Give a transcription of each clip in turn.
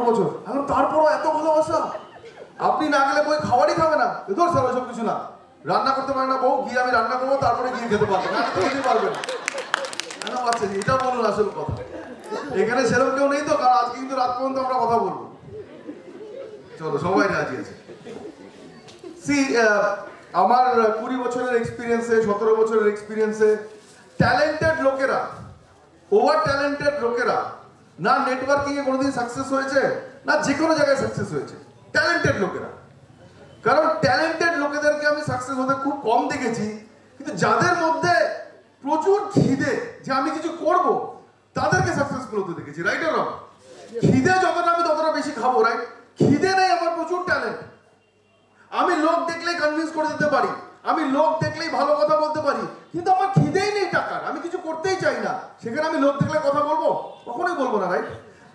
বছর। এখন তারপরও এত ভালোবাসা, আপনি না গেলে বই খাবারই খাবে না। ধর স্যার ওইসব কিছু না, রান্না করতে পারে না বউ, গিয়ে আমি রান্না করবো, তারপরে গিয়ে খেতে পারবে না, খেতে পারবে না। আচ্ছা এটা বলুন আসল কথা। এখানে সেরকম কেউ নেই তো, কারণ আজকে কিন্তু রাত পর্যন্ত আমরা কথা বলবো। চলো সবাই রাজি আছে। আমার 20 বছরের এক্সপিরিয়েন্সে, 17 বছরের এক্সপিরিয়েন্সে ট্যালেন্টেড লোকেরা, ওভার ট্যালেন্টেড লোকেরা না নেটওয়ার্কিং এ কোনোদিন সাকসেস হয়েছে, না যে কোনো জায়গায় সাকসেস হয়েছে। ট্যালেন্টেড লোকেরা, কারণ ট্যালেন্টেড লোকেদেরকে আমি সাকসেস হতে খুব কম দেখেছি, কিন্তু যাদের মধ্যে প্রচুর খিদে যে আমি কিছু করব, তাদেরকে সাকসেসফুল হতে দেখেছি। Right or wrong? খিদে যতটা আমি ততটা বেশি খাবো, রাইট? খিদে নেই, আমার প্রচুর ট্যালেন্ট। আমি লোক দেখলেই কনভিন্স করে দিতে পারি, আমি লোক দেখলেই ভালো কথা বলতে পারি, কিন্তু আমার খিদেই নেই টাকার, আমি কিছু করতেই চাই না। সেখানে আমি লোক দেখলে কথা বলবো? কখনোই বলবো না, রাইট?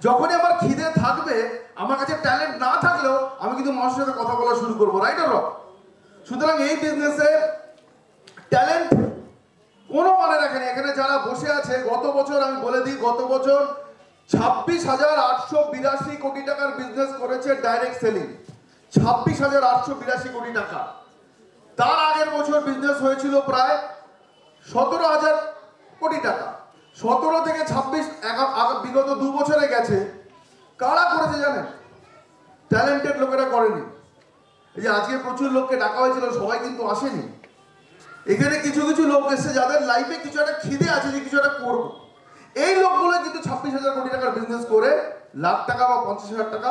যখনই আমার খিদে থাকবে, আমার কাছে ট্যালেন্ট না থাকলেও আমি কিন্তু মানুষের সাথে কথা বলা শুরু করবো। Right or wrong? সুতরাং এই বিজনেসে ট্যালেন্ট কোনো মানে রাখেনি। এখানে যারা বসে আছে, গত বছর আমি বলে দিই, গত বছর 26,882 কোটি টাকার বিজনেস করেছে ডাইরেক্ট সেলিং। 26,882 কোটি টাকা। তার আগের বছর বিজনেস হয়েছিল প্রায় 17,000 কোটি টাকা। 17 থেকে 26 বিগত 2 বছরে গেছে। কারা করেছে জানেন? ট্যালেন্টেড লোকেরা করেনি। এই যে আজকে প্রচুর লোককে ডাকা হয়েছিল, সবাই কিন্তু আসেনি। এখানে কিছু কিছু লোক এসেছে যাদের লাইফে কিছু একটা খিদে আছে যে কিছু একটা করবো। এই লোকগুলো কিন্তু 26,000 কোটি টাকার বিজনেস করে লাখ টাকা বা 50,000 টাকা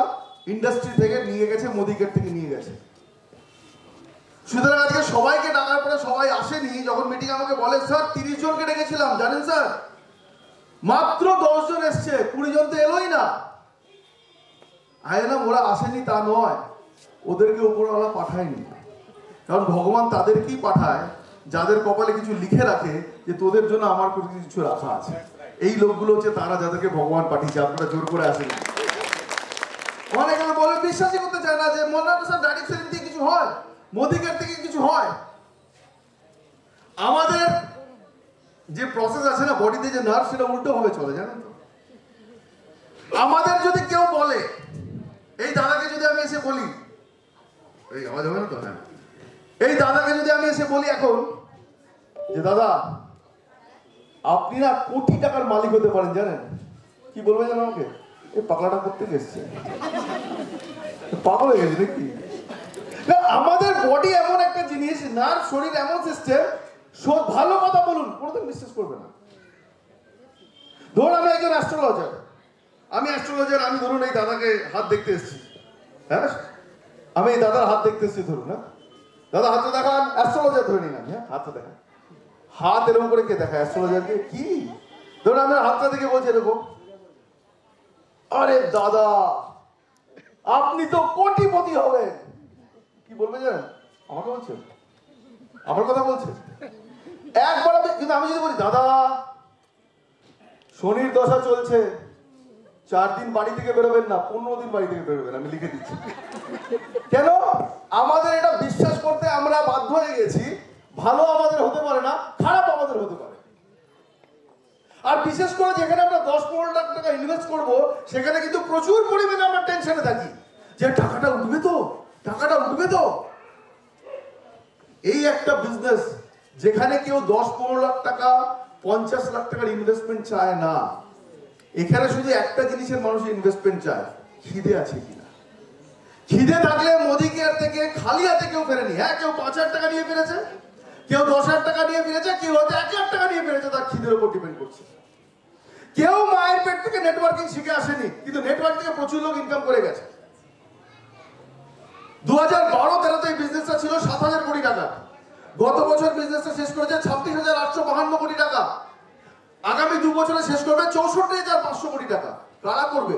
ইন্ডাস্ট্রি থেকে নিয়ে গেছে, মোদিকের থেকে নিয়ে গেছে। সুতরাং আজকে সবাইকে ডাকার পরে সবাই আসেনি। যখন মিটিং আমাকে বলে স্যার 30 জনকে ডেকেছিলাম, জানেন স্যার মাত্র 10 জন এসছে, 20 জন তো এলোই না। আয়না ওরা আসেনি তা নয়, ওদেরকে উপরওয়ালা পাঠায়নি। কারণ ভগবান তাদেরকেই পাঠায় যাদের কপালে কিছু লিখে রাখে যে তোদের জন্য আমার কিছু রাখা আছে। এই লোকগুলো হচ্ছে তারা যাদেরকে ভগবান পাঠিয়েছে। আপনারা জোর করে আসেন। অনেকে বলে বিশ্বাসই করতে চায় না যে মোল্লানা স্যার ডাইরেক্ট সেলিং দিয়ে কিছু হয়, মোদিকের থেকে কিছু হয়। আমাদের যে প্রসেস আছে না বডিতে, যে নার্ভ, সেটা উল্টো ভাবে চলে, জানেন তো? আমাদের যদি কেউ বলে, এই দাদাকে যদি আমি এসে বলি, এই আওয়াজ হবে না তো? হ্যাঁ, এই দাদাকে যদি আমি এসে বলি এখন যে দাদা আপনি না কোটি টাকার মালিক হতে পারেন, জানেন কি বলবে জানো আমাকে? এই পাগলাটা করতে এসছে, পাগল হয়ে গেছে নাকি? আমাদের বডি এমন একটা জিনিস, নার্ভ, শরীর এমন সিস্টেম, ভালো কথা বলুন কোনোদিন বিশ্বাস করবে না। ধরুন আমি একজন অ্যাস্ট্রোলজার, আমি ধরুন এই দাদাকে হাত দেখতে এসেছি। হ্যাঁ, আমি এই দাদার হাত দেখতে এসেছি ধরুন। না দাদা হাতটা দেখান, অ্যাস্ট্রোলজার ধরে নিন। হ্যাঁ, হাতটা দেখান। হাত এরকম করে কে দেখায় অ্যাস্ট্রোলজারকে? কি ধরুন আমি হাতটা দেখে বলছি এরকম, আরে দাদা আপনি তো কোটিপতি হবেন। কি বলবে জানেন? আমাকে বলছে, আমার কথা বলছে একবার। কিন্তু আমি যদি বলি দাদা শনির দশা চলছে, 4 দিন বাড়ি থেকে বেরোবেন না, 15 দিন বাড়ি থেকে বেরোবেন, আমি লিখে দিচ্ছি। কেন? আমাদের এটা বিশ্বাস করতে আমরা বাধ্য হয়ে গেছি, ভালো আমাদের হতে পারে না, খারাপ আমাদের হতে পারে। আর বিশেষ করে যেখানে আমরা 10-15 লাখ টাকা ইনভেস্ট করব, সেখানে কিন্তু প্রচুর পরিমাণে আমরা টেনশনে থাকি যে টাকাটা উঠবে তো, টাকাটা উঠবে তো। এই একটা বিজনেস যেখানে কেউ 10-15 লাখ টাকা, 50 লাখ টাকার ইনভেস্টমেন্ট চায় না। এখানে শুধু একটা জিনিসের মানুষ ইনভেস্টমেন্ট চায়, খিদে আছে কিনা। খিদে থাকলে মোদি কেয়ার থেকে খালি হাতে কেউ ফেরেনি। হ্যাঁ, কেউ 5,000 টাকা নিয়ে ফিরেছে, কেউ 10,000 টাকা নিয়ে ফিরেছে, কেউ হয়তো 1 লাখ টাকা নিয়ে ফিরেছে। তার খিদের উপর ডিপেন্ড করছে। কেউ মায়ের পেট থেকে নেটওয়ার্কিং শিখে আসেনি, কিন্তু নেটওয়ার্ক থেকে প্রচুর লোক ইনকাম করে গেছে। 2012-13 এই বিজনেসটা ছিল 7,000 কোটি টাকা। গত বছর বিজনেসটা শেষ করেছে 26,852 কোটি টাকা। আগামী 2 বছরে শেষ করবে 64,500 কোটি টাকা। কারা করবে?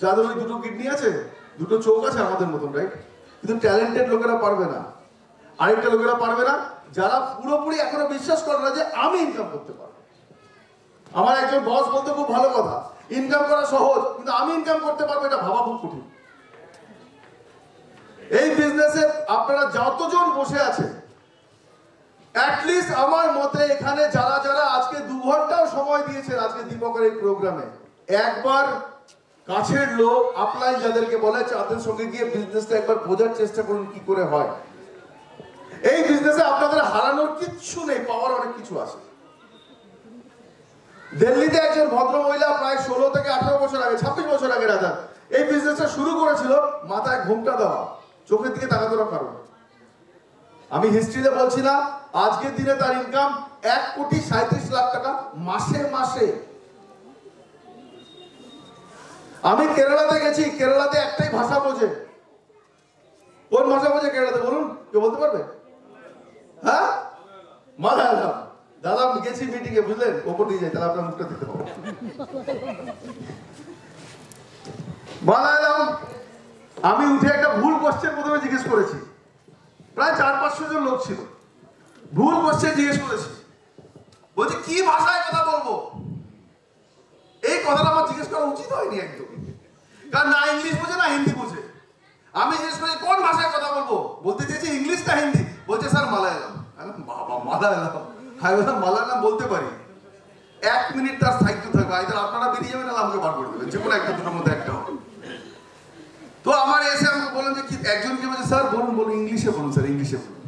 যাদের ওই 2টো কিডনি আছে, 2টো চোখ আছে আমাদের মতন, রাইট? কিন্তু ট্যালেন্টেড লোকেরা পারবে না। আরেকটা লোকেরা পারবে না যারা পুরোপুরি এখনো বিশ্বাস করে না যে আমি ইনকাম করতে পারবো। আমার একজন বস বলতে খুব ভালো কথা, ইনকাম করা সহজ, কিন্তু আমি ইনকাম করতে পারবো এটা ভাবা খুব কঠিন। এই বিজনেসে আপনারা যতজন বসে আছে, অ্যাটলিস্ট আমার মতে এখানে যারা যারা আজকে 2 ঘন্টাও সময় দিয়েছেন আজকে দীপকের এই প্রোগ্রামে, একবার কাছের লোক আপলাইন যাদেরকে বলে তাদের সঙ্গে গিয়ে বিজনেসটা একবার বোঝার চেষ্টা করুন কি করে হয়। এই বিজনেসে আপনাদের হারানোর কিচ্ছু নেই, পাওয়ার অনেক কিছু আছে। দিল্লিতে একজন ভদ্র মহিলা প্রায় 16 থেকে 18 বছর আগে, 26 বছর আগে রাজা এই বিজনেসটা শুরু করেছিল মাথায় ঘোমটা দেওয়া, চোখের দিকে তাকানোর কারণ। আমি হিস্ট্রিতে বলছি না, আজকের দিনে তার ইনকাম 1,37,00,000 টাকা মাসে মাসে। আমি কেরালাতে গেছি, কেরালাতে একটাই ভাষা বোঝে। কোন ভাষা বোঝে কেরালাতে বলুন, কেউ বলতে পারবে? হ্যাঁ, মালায়ালাম। দাদা গেছি মিটিং এ, বুঝলেন, ওপর দিয়ে যাই তাহলে আপনার মুখটা দিতে পাবো। মালায়ালাম। আমি উঠে একটা ভুল কোশ্চেন প্রথমে জিজ্ঞেস করেছি, প্রায় 400-500 জন লোক ছিল। ভুল কোশ্চেন জিজ্ঞেস করেছি, বলছি কি ভাষায় কথা বলবো। এই কথাটা আমার জিজ্ঞেস করা উচিত হয়নি একদম, কারণ না ইংলিশ বোঝে না হিন্দি বোঝে। আমি জিজ্ঞেস করেছি কোন ভাষায় কথা বলবো, বলতে চেয়েছি ইংলিশ না হিন্দি, বলছে স্যার মালায়ালাম। বাবা মালায়ালাম, আমি বললাম মালায়ালাম বলতে পারি। 1 মিনিট তার সাহিত্য থাকবে, আইদার আপনারা বেরিয়ে যাবেন না আমাকে বার করে দেবেন, যে কোনো একটা দুটোর মধ্যে একটা হবে। তো আমার এসে আমাকে বললেন যে কি, একজন কি বলছে স্যার বলুন বলুন ইংলিশে বলুন স্যার ইংলিশে বলুন।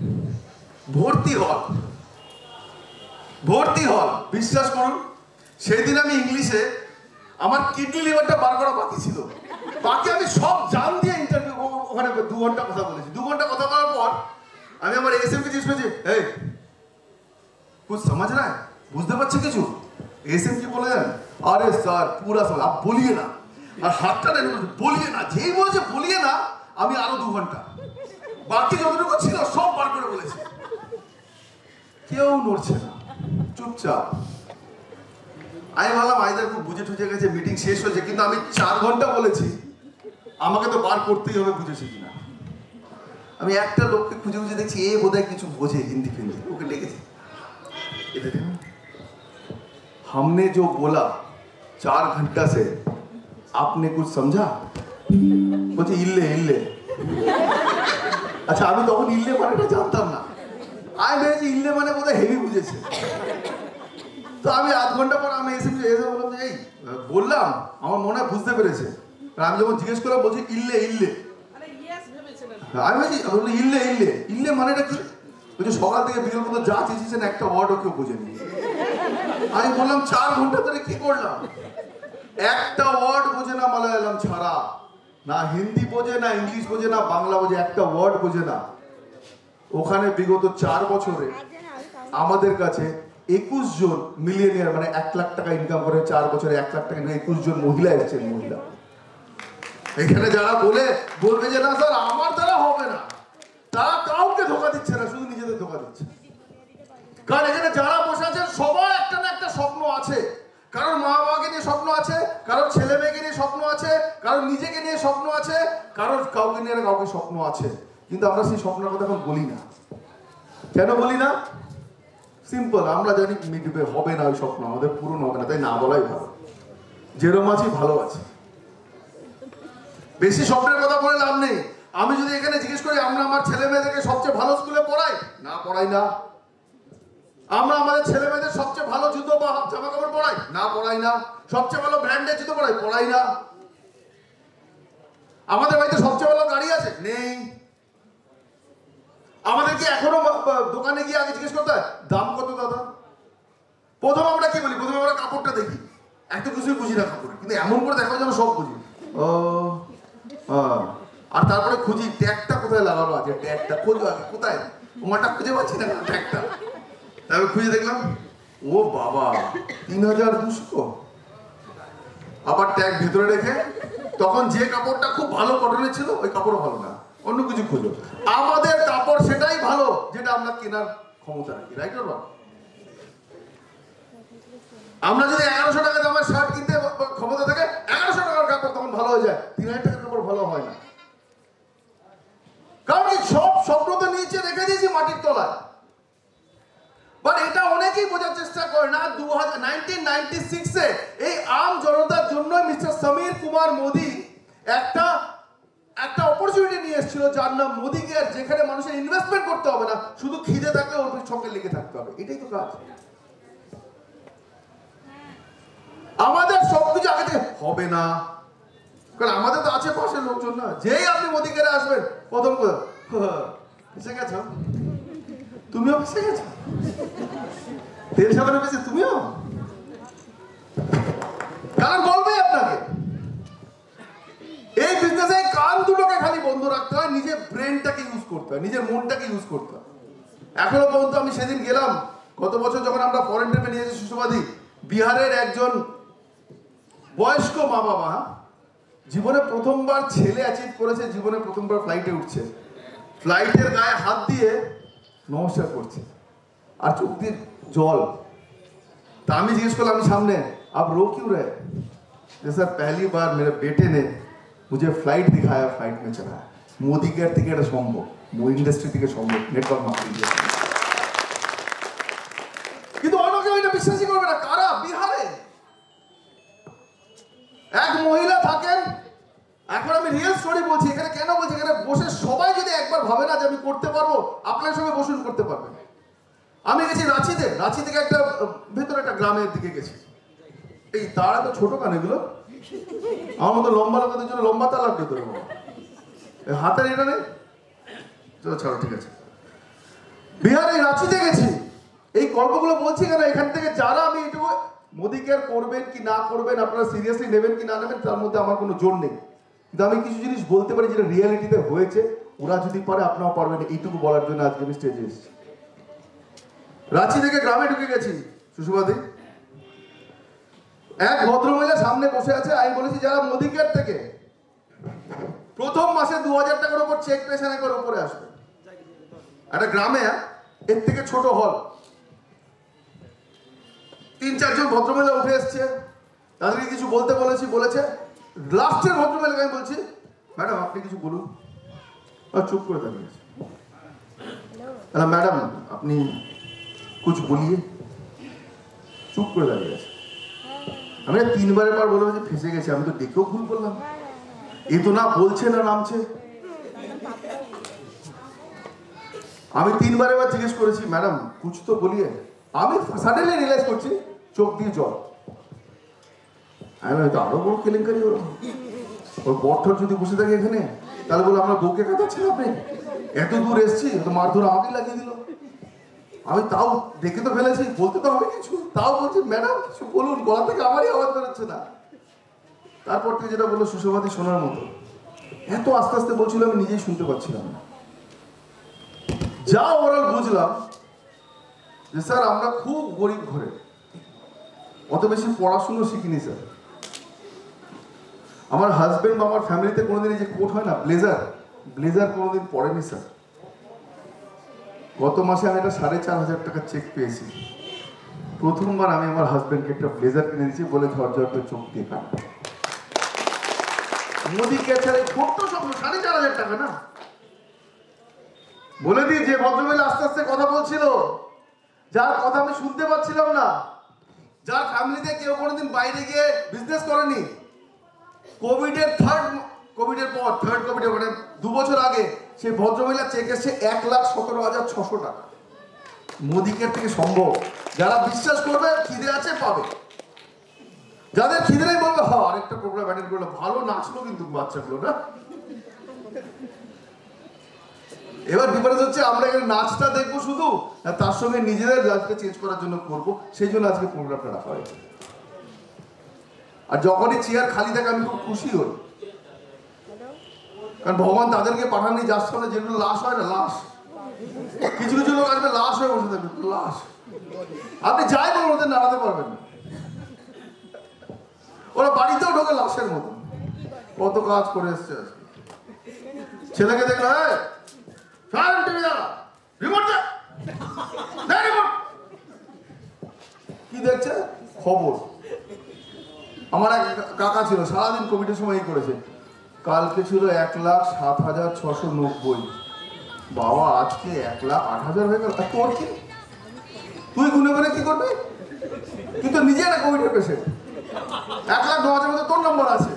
ভর্তি হল বিশ্বাস করুন, সেই দিন আমি ইংলিশে আমার কিডনি লিভারটা বার করা বাকি ছিল, বাকি আমি সব জান দিয়ে ইন্টারভিউ ওখানে 2 ঘন্টা কথা বলেছি। 2 ঘন্টা কথা বলার পর আমি আমার এসএম কে জিজ্ঞেস করেছি, এই कुछ समझ रहा है, বুঝতে পারছে কিছু? এসএম কি বলে জানেন, আরে স্যার পুরা সমঝ, আপ বলিয়ে না। আর হাতটা বলিয়ে না, যেই বলেছে বলিয়ে না, আমি আরো 2 ঘন্টা বাকি যতটুকু ছিল সব বার করে বলেছি। কেউ নড়ছে না, চুপচাপ। আমি ভাবলাম আইদার খুব বুঝে টুঝে গেছে, মিটিং শেষ হয়েছে, কিন্তু আমি 4 ঘন্টা বলেছি, আমাকে তো বার করতেই হবে বুঝেছি কিনা। আমি একটা লোককে খুঁজে খুঁজে দেখছি, এ বোধহয় কিছু বোঝে হিন্দি ফিন্দি, ওকে ডেকেছি। हमने जो बोला 4 घंटा से आपने कुछ समझा? বলছে ইল্লে ইল্লে। আচ্ছা আমি তখন ইল্লে মানেটা জানতাম না, আমি ভেবেছি ইল্লে মানে বোধহয় হেভি বুঝেছে। তো আমি আধ ঘন্টা পর আমি এসে বললাম যে এই বললাম আমার মনে হয় বুঝতে পেরেছে। আমি যখন জিজ্ঞেস করলাম বলছি ইল্লে ইল্লে, আমি বলছি ইল্লে ইল্লে ইল্লে মানেটা কি? বলছে সকাল থেকে বিকেল পর্যন্ত যা চেয়েছেন একটা ওয়ার্ডও কেউ বোঝেনি। আমি বললাম 4 ঘন্টা ধরে কি করলাম, একটা ওয়ার্ড বোঝে না মালায়ালাম ছাড়া, না হিন্দি বোঝে না ইংলিশ বোঝে না বাংলা বোঝে, একটা ওয়ার্ড বোঝে না। ওখানে বিগত 4 বছরে আমাদের কাছে 21 জন মিলিয়নিয়ার, মানে 1 লাখ টাকা ইনকাম করে 4 বছরে 1 লাখ টাকা 21 জন মহিলা এসেছেন। মহিলা এখানে যারা বলবে যে না স্যার আমার দ্বারা হবে না, তারা কাউকে ধোকা দিচ্ছে না, শুধু নিজেদের ধোকা দিচ্ছে। কারণ এখানে যারা বসে আছেন সবার একটা না একটা স্বপ্ন আছে, কারোর মা বাবাকে নিয়ে স্বপ্ন আছে, কারোর ছেলে মেয়েকে নিয়ে স্বপ্ন আছে, কারোর নিজেকে নিয়ে স্বপ্ন আছে, কারোর কাউকে নিয়ে কাউকে স্বপ্ন আছে, কিন্তু আমরা সেই স্বপ্নের কথা এখন বলি না। কেন বলি না? সিম্পল, আমরা জানি মিটবে, হবে না ওই স্বপ্ন, আমাদের পূরণ হবে না, তাই না বলাই ভালো। যেরকম আছি ভালো আছে, বেশি স্বপ্নের কথা বলে লাভ নেই। আমি যদি এখানে জিজ্ঞেস করি আমরা আমার ছেলে মেয়েদেরকে সবচেয়ে ভালো স্কুলে পড়াই না, পড়াই না। আমরা আমাদের ছেলে মেয়েদের সবচেয়ে ভালো জুতো বা জামা কাপড় পড়াই না, পড়াই না। সবচেয়ে ভালো ব্র্যান্ডের জুতো পড়াই, পড়াই না। আমাদের বাড়িতে সবচেয়ে ভালো গাড়ি আছে, নেই। আমাদের কি এখনো দোকানে গিয়ে আগে জিজ্ঞেস করতে হয় দাম কত দাদা? প্রথম আমরা কি বলি, প্রথমে আমরা কাপড়টা দেখি, এত কিছুই বুঝি না কাপড়, কিন্তু এমন করে দেখাও যেন সব বুঝি। ও আর তারপরে খুঁজি ট্যাগটা কোথায় লাগানো আছে, ট্যাগটা খোঁজো আগে, কোথায় ওমাটা খুঁজে পাচ্ছি না ট্যাগটা। তারপরে খুঁজে দেখলাম ও বাবা 3200, আবার ট্যাগ ভেতরে রেখে, তখন যে কাপড়টা খুব ভালো কটনের ছিল ওই কাপড়ও ভালো না, অন্য কিছু খুঁজো। আমাদের কাপড় সেটাই ভালো যেটা আমরা কেনার ক্ষমতা রাখি, রাইট অর রং? আমরা যদি 1100 টাকা দামের শার্ট কিনতে ক্ষমতা থাকে, 1100 টাকার কাপড় তখন ভালো হয়ে যায়, 3000 টাকার কাপড় ভালো হয় না। কারণ সব স্বপ্ন তো নিচে রেখে দিয়েছি মাটির তলায়। বাট এটা অনেকেই বোঝার চেষ্টা করে না। 1996-এ এই আম জনতার জন্য মিস্টার সমীর কুমার মোদি একটা অপরচুনিটি নিয়ে এসেছিল, যার নাম মোদি কেয়ার, যেখানে মানুষের ইনভেস্টমেন্ট করতে হবে না, শুধু খিদে থাকলে ওর সঙ্গে লেগে থাকতে হবে। এটাই তো কাজ। আমাদের সবকিছু আগে থেকে হবে না, কারণ আমাদের তো আছে পাশের লোকজন না, যেই আপনি মোদিকেরে আসবেন প্রথম এসে গেছো, তুমিও এসে গেছো, তেল সাবানের পেয়েছে তুমিও, কারণ বলবে আপনাকে। এই বিজনেসে কান দুটোকে খালি বন্ধ রাখতে হয়, নিজের ব্রেনটাকে ইউজ করতে হয়, নিজের মনটাকে ইউজ করতে হয়। এখনো পর্যন্ত আমি সেদিন গেলাম, গত বছর যখন আমরা ফরেন ট্রিপে নিয়ে যাচ্ছি সুষমাদি, বিহারের একজন বয়স্ক মা বাবা, জীবনে প্রথমবার ছেলে অ্যাচিভ করেছে, জীবনে প্রথমবার ফ্লাইটে উঠছে, ফ্লাইটের গায়ে হাত দিয়ে নমস্কার করছে আর চোখ দিয়ে জল। তা আমি জিজ্ঞেস করলাম, আমি সামনে, আপ रो क्यों रहे? सर पहली बार मेरे बेटे ने मुझे फ्लाइट दिखाया, फ्लाइट में चला। मोदी केयर থেকে এটা সম্ভব, ইন্ডাস্ট্রি থেকে সম্ভব, নেটওয়ার্ক মার্কেটিং। কিন্তু অন্য কেউ এটা বিশ্বাসই করবে না। কারা? বিহারে এক মহিলা থাকেন। এখন আমি রিয়েল স্টোরি বলছি, এখানে কেন বলছি, এখানে বসে সবাই যদি একবার ভাবে না যে আমি করতে পারবো, আপনার সঙ্গে বসুন করতে পারবেন। আমি গেছি রাঁচিতে, রাঁচি থেকে একটা ভেতরে একটা গ্রামের দিকে গেছি। এই তারা তো ছোট কান এগুলো, আমার মতো লম্বা লোকেদের জন্য লম্বা তার লাগবে তো, হাতের এটা নেই। চলো ছাড়ো, ঠিক আছে। বিহারে রাঁচিতে গেছি, এই গল্পগুলো বলছি কেন, এখান থেকে যারা, আমি এটুকু মোদি কেয়ার করবেন কি না করবেন, আপনারা সিরিয়াসলি নেবেন কি না নেবেন, তার মধ্যে আমার কোনো জোর নেই। কিন্তু আমি কিছু জিনিস বলতে পারি যেটা রিয়ালিটিতে হয়েছে, ওরা যদি পারে আপনারাও পারবেন, এইটুকু বলার জন্য আজকে আমি স্টেজে এসেছি। রাঁচি থেকে গ্রামে ঢুকে গেছি সুষমাদি, এক ভদ্রমহিলা সামনে বসে আছে। আমি বলেছি যারা মোদি কেয়ার থেকে প্রথম মাসে 2000 টাকার উপর চেক পেয়েছেন একবার উপরে আসবে। একটা গ্রামে এর থেকে ছোট হল, 3-4 জন ভদ্রমহিলা উঠে এসছে, তাদেরকে কিছু বলতে বলেছে। লাস্টের ভদ্রমহিলাকে আমি বলছি, ম্যাডাম আপনি কিছু বলুন। চুপ করে দাঁড়িয়েছে। ম্যাডাম আপনি कुछ बोलिए, চুপ করে দাঁড়িয়ে আছে। আমি 3বারের বার বলে ফেসে গেছি, আমি তো ডেকেও ভুল করলাম, এ তো না বলছে না নামছে। আমি 3বারের বার জিজ্ঞেস করেছি, ম্যাডাম কুছ তো বলিয়ে। আমি সাডেনলি রিয়েলাইজ করছি চোখ দিয়ে জল। আমি হয়তো আরো বড় কেলেঙ্কারি হলো, ওর বট্টর যদি বসে থাকে এখানে, তাহলে বলে আমরা বউকে কাটাচ্ছি, আপনি এত দূর এসছি, তো মারধর আমাকে লাগিয়ে দিল। আমি তাও দেখে তো ফেলেছি, বলতে তো হবে কিছু, তাও বলছি ম্যাডাম কিছু বলুন, গলা থেকে আমারই আওয়াজ বেরোচ্ছে না। তারপর থেকে যেটা বললো সুষমাদি শোনার মতো, এত আস্তে আস্তে বলছিল আমি নিজেই শুনতে পাচ্ছিলাম না। যা ওভারঅল বুঝলাম যে স্যার আমরা খুব গরিব ঘরে, অত বেশি পড়াশুনো শিখিনি স্যার। আমার হাজবেন্ড বা আমার ফ্যামিলিতে কোনোদিন এই যে কোট হয় না, ব্লেজার কোনোদিন পরেনি স্যার। গত মাসে আমি একটা 4500 টাকার চেক পেয়েছি। প্রথমবার আমি আমার হাজবেন্ডকে একটা ব্লেজার কিনে দিয়েছি, বলে ঝরঝর করে চোখ দিয়ে কাটা। মোদি কেয়ার ছাড়া ছোট্ট স্বপ্ন 4500 টাকা না। বলে দিই, যে ভদ্রমহিলা আস্তে আস্তে কথা বলছিল, যার কথা আমি শুনতে পাচ্ছিলাম না, যার ফ্যামিলিতে কেউ কোনোদিন বাইরে গিয়ে বিজনেস করেনি, কোভিডের পর থার্ড কোভিডের মানে 2 বছর আগে সেই ভদ্রমহিলা চেক এসছে 1,17,600 টাকা। মোদি কেয়ার থেকে সম্ভব। যারা বিশ্বাস করবে, খিদে আছে পাবে, যাদের খিদে নেই বলবে হ্যাঁ আরেকটা প্রোগ্রাম অ্যাটেন্ড করলো, ভালো নাচলো কিন্তু বাচ্চাগুলো না। এবার ডিফারেন্স হচ্ছে আমরা এখানে নাচটা দেখবো শুধু, তার সঙ্গে নিজেদের লাইফকে চেঞ্জ করার জন্য করবো, সেই জন্য আজকে প্রোগ্রামটা রাখা হয়েছে। আর যখনই চেয়ার খালি থাকে আমি খুব খুশি হই, কারণ ভগবান তাদেরকে পাঠাননি যার সামনে যেগুলো লাশ হয় না, লাশ। কিছু কিছু লোক আসবে লাশ হয়ে বসে থাকবে, লাশ। আপনি যাই বলুন ওদের নাড়াতে পারবেন না, ওরা বাড়িতেও ঢোকে লাশের মতো। কত কাজ করে এসছে। ছেলেকে দেখলো, কি দেখছে খবর। আমার এক কাকা ছিল, সারাদিন কোভিডের সময় করেছে, কালকে ছিল 1,07,690। বাবা আজকে 1,08,000 হয়ে গেল। তোর কি, তুই গুনে গুনে কি করবি? তুই তো নিজে একটা কোভিডের পেশেন্ট। 1,09,000 মধ্যে তোর নম্বর আছে।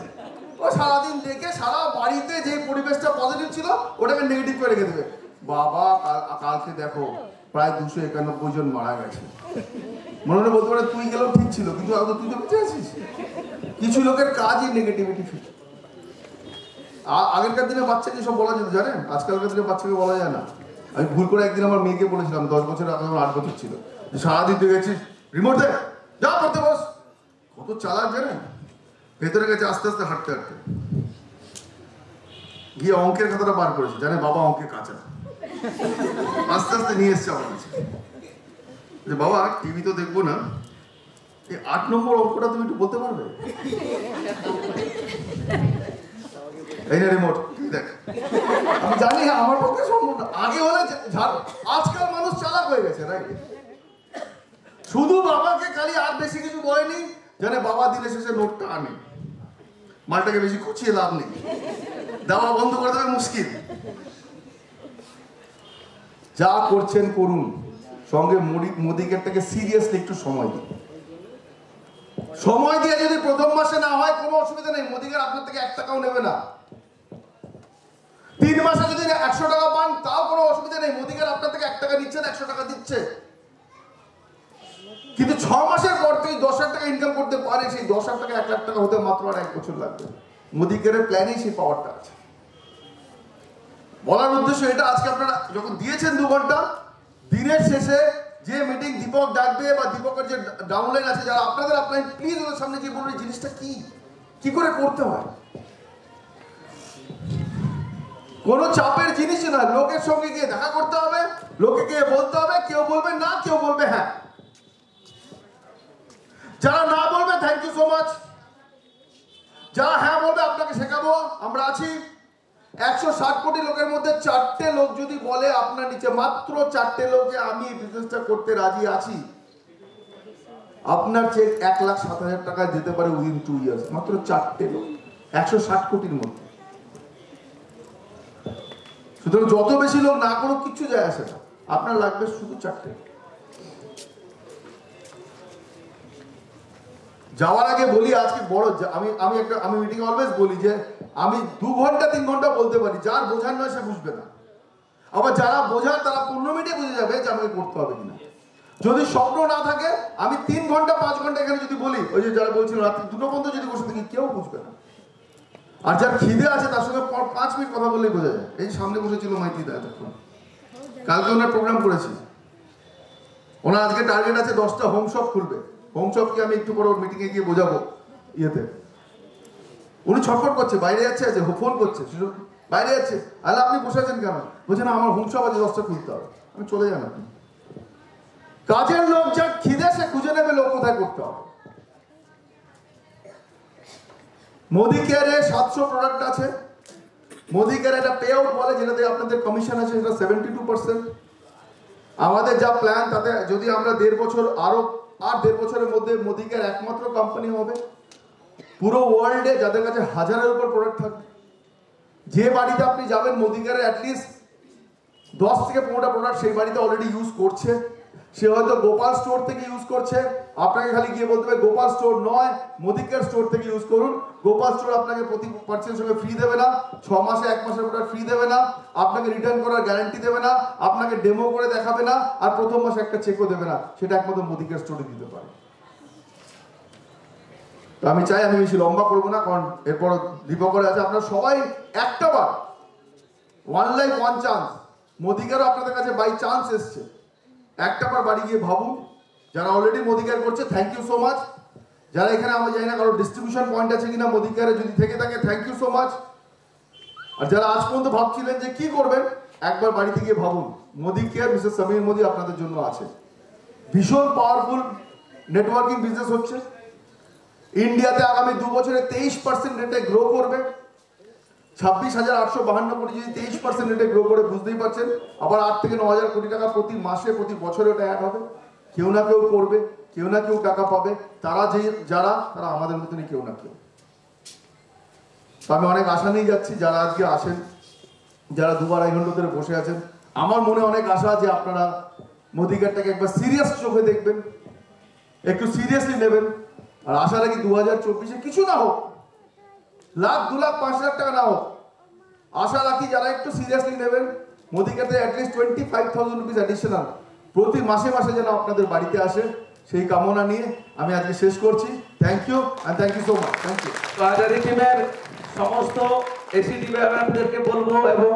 ও সারাদিন দেখে সারা বাড়িতে যে পরিবেশটা পজিটিভ ছিল ওটাকে নেগেটিভ করে রেখে দেবে। বাবা কালকে দেখো প্রায় 291 জন মারা গেছে। মনে মনে বলতে পারে তুই গেলেও ঠিক ছিল, কিন্তু তুই তো বেঁচে আছিস। কিছু লোকের কাজই নেগেটিভিটি ফিট। আগেরকার দিনে বাচ্চাকে সব বলা যেত জানেন, আজকালকার দিনে বাচ্চাকে বলা যায় না। আমি ভুল করে একদিন আমার মেয়েকে বলেছিলাম, 10 বছর আগে আমার 8 বছর ছিল, সারাদিন তুই গেছিস রিমোট দে, যা পড়তে বস। কত চালাক জানেন, ভেতরে গেছে আস্তে আস্তে হাঁটতে হাঁটতে গিয়ে অঙ্কের খাতাটা বার করেছে, জানে বাবা অঙ্কে কাঁচা, আস্তে আস্তে নিয়ে এসছে আমার কাছে যে বাবা টিভি তো দেখবো না, এই 8 নম্বর অঙ্কটা তুমি একটু বলতে পারবে? এই না রিমোট দেখ। আমি জানি আমার পক্ষে সম্ভব না, আগে হলে আজকাল মানুষ চালাক হয়ে গেছে রাইট। শুধু বাবাকে খালি আর বেশি কিছু বলেনি, জানে বাবা দিনে শেষে নোটটা আনে, মালটাকে বেশি খুঁচিয়ে লাভ নেই, দেওয়া বন্ধ করে দেবে মুশকিল। যা করছেন করুন, সঙ্গে মোদিকেরটাকে সিরিয়াসলি একটু সময় দিন। সময় দিয়ে যদি প্রথম মাসে না হয় কোনো অসুবিধা নেই, মোদিকের আপনার থেকে 1 টাকাও নেবে না। 3 মাসে যদি 100 টাকা পান তাও কোনো অসুবিধা নেই, মোদিকের আপনার থেকে 1 টাকা নিচ্ছে না 100 টাকা দিচ্ছে। কিন্তু 6 মাসের পর থেকে 10,000 টাকা ইনকাম করতে পারে, সেই 10,000 টাকা 1 লাখ টাকা হতে মাত্র আর 1 বছর লাগবে। মোদিকের প্ল্যানেই সেই পাওয়ারটা আছে। বলার উদ্দেশ্য এটা, আজকে আপনারা যখন দিয়েছেন 2 ঘন্টা, দিনের শেষে যে মিটিং দীপক ডাকবে বা দীপকের যে ডাউনলাইন আছে যারা আপনাদের আপলাইন, প্লিজ ওদের সামনে গিয়ে বলুন এই জিনিসটা কি করে করতে হয়। কোনো চাপের জিনিস না, লোকের সঙ্গে গিয়ে দেখা করতে হবে, লোকে গিয়ে বলতে হবে, কেউ বলবে না, কেউ বলবে হ্যাঁ। যারা না বলবে থ্যাংক ইউ সো মাচ, যারা হ্যাঁ বলবে আপনাকে শেখাবো, আমরা আছি। 160 কোটি লোকের মধ্যে 4টে লোক যদি বলে আপনার নিচে, মাত্র 4টে লোক যে আমি এই বিজনেসটা করতে রাজি আছি, আপনার চেক 1,07,000 টাকায় দিতে পারে উইদিন 2 ইয়ার্স। মাত্র 4টে লোক 160 কোটির মধ্যে। সুতরাং যত বেশি লোক না করুক কিচ্ছু যায় আসে না, আপনার লাগবে শুধু 4টে। যাওয়ার আগে বলি আজকে বড়, আমি মিটিং অলওয়েজ বলি যে আমি 2 ঘন্টা 3 ঘন্টা বলতে পারি, যার বোঝার নয় সে বুঝবে না। আবার যারা বোঝার তারা 15 মিনিটে বুঝে যাবে যে আমাকে করতে হবে কিনা। যদি স্বপ্ন না থাকে, আমি 3 ঘন্টা 5 ঘন্টা এখানে যদি বলি, ওই যে যারা বলছিল রাত্রি 2টো পর্যন্ত যদি বসে থাকি, কেউ বুঝবে না। আর যার খিদে আছে তার সঙ্গে 5 মিনিট কথা বললেই বোঝা যায়। এই সামনে বসেছিল মাইতিদা এতক্ষণ, কালকে ওনার প্রোগ্রাম করেছি, ওনার আজকে টার্গেট আছে 10টা হোম শপ খুলবে। হোম শপকে আমি একটু পরে ওর মিটিংয়ে গিয়ে বোঝাবো ইয়েতে। উনি ছটফট করছে, বাইরে যাচ্ছে, আছে ফোন করছে, বাইরে যাচ্ছে। আরে আপনি বসে আছেন কেন? বলছে না আমার হোম শপ আছে 10টা খুলতে হবে। আমি চলে যান আপনি। কাজের লোক যার খিদে সে খুঁজে নেবে লোক কোথায় করতে হবে। মোদি কেয়ারে 700 প্রোডাক্ট আছে। মোদি কেয়ারে একটা পে আউট বলে, যেটাতে আপনাদের কমিশন আছে, সেটা 72%। আমাদের যা প্ল্যান তাতে যদি আমরা 1.5 বছর আর 1.5 বছরের মধ্যে মোদি কেয়ার একমাত্র কোম্পানি হবে পুরো ওয়ার্ল্ডে যাদের কাছে 1000-এর উপর প্রোডাক্ট থাকবে। যে বাড়িতে আপনি যাবেন মোদি কেয়ারে অ্যাটলিস্ট 10 থেকে 15টা প্রোডাক্ট সেই বাড়িতে অলরেডি ইউজ করছে। সে হয়তো গোপাল স্টোর থেকে ইউজ করছে, আপনাকে খালি গিয়ে বলতে হবে গোপাল স্টোর নয়, মোদি কেয়ার স্টোর থেকে ইউজ করুন। গোপাল স্টোর আপনাকে প্রতি পার্সেন্টের সঙ্গে ফ্রি দেবে না, 6 মাসে 1 মাসের প্রোডাক্ট ফ্রি দেবে না, আপনাকে রিটার্ন করার গ্যারান্টি দেবে না, আপনাকে ডেমো করে দেখাবে না, আর প্রথম মাসে একটা চেকও দেবে না। সেটা একমাত্র মোদি কেয়ার স্টোরে দিতে পারে। তো আমি চাই, আমি বেশি লম্বা করবো না, কারণ এরপর দীপকরে আছে। আপনারা সবাই একটা বার, 1 লাইফ 1 চান্স, মোদি কেয়ারও আপনাদের কাছে বাই চান্স এসছে, একটা বার বাড়ি গিয়ে ভাবুন। যারা অলরেডি মোদি কেয়ার করছে থ্যাংক ইউ সো মাচ। যারা এখানে আমি জানি না কারো ডিস্ট্রিবিউশন পয়েন্ট আছে কিনা মোদি কেয়ারে, যদি থেকে থাকে থ্যাংক ইউ সো মাচ। আর যারা আজ পর্যন্ত ভাবছিলেন যে কি করবেন, একবার বাড়িতে গিয়ে ভাবুন, মোদি কেয়ার মিসেস সমীর মোদি আপনাদের জন্য আছে। ভীষণ পাওয়ারফুল নেটওয়ার্কিং বিজনেস হচ্ছে। ইন্ডিয়াতে আগামী 2 বছরে 23% রেটে গ্রো করবে। 26,852 কোটি যদি 23% রেটে গ্রো করে, বুঝতেই পারছেন আবার 8 থেকে 9,000 কোটি টাকা প্রতি মাসে প্রতি বছরে ওটা অ্যাড হবে। কেউ না কেউ করবে, কেউ না কেউ টাকা পাবে। যারা তারা আমাদের মতনই কেউ না কেউ। আমি অনেক আশা নিয়ে যাচ্ছি যারা আজকে আসেন, যারা 2-2.5 ঘন্টা ধরে বসে আছেন। আমার মনে অনেক আশা যে আপনারা মোদি কেয়ারটাকে একবার সিরিয়াস চোখে দেখবেন, একটু সিরিয়াসলি নেবেন। আর আশা রাখি 2024-এ কিছু না হোক, 1,00,000, 2,00,000, 5,00,000 টাকা না হোক, আশা রাখি যারা একটু সিরিয়াসলি নেবেন মোদি কেয়ারতে অ্যাটলিস্ট 25,000 রুপিস অ্যাডিশনাল প্রতি মাসে মাসে যেন আপনাদের বাড়িতে আসে, সেই কামনা নিয়ে আমি আজকে শেষ করছি। Thank you and thank you so much. Thank you. Azadi টিমের সমস্ত এসিডি ম্যাডামদেরকে বলবো এবং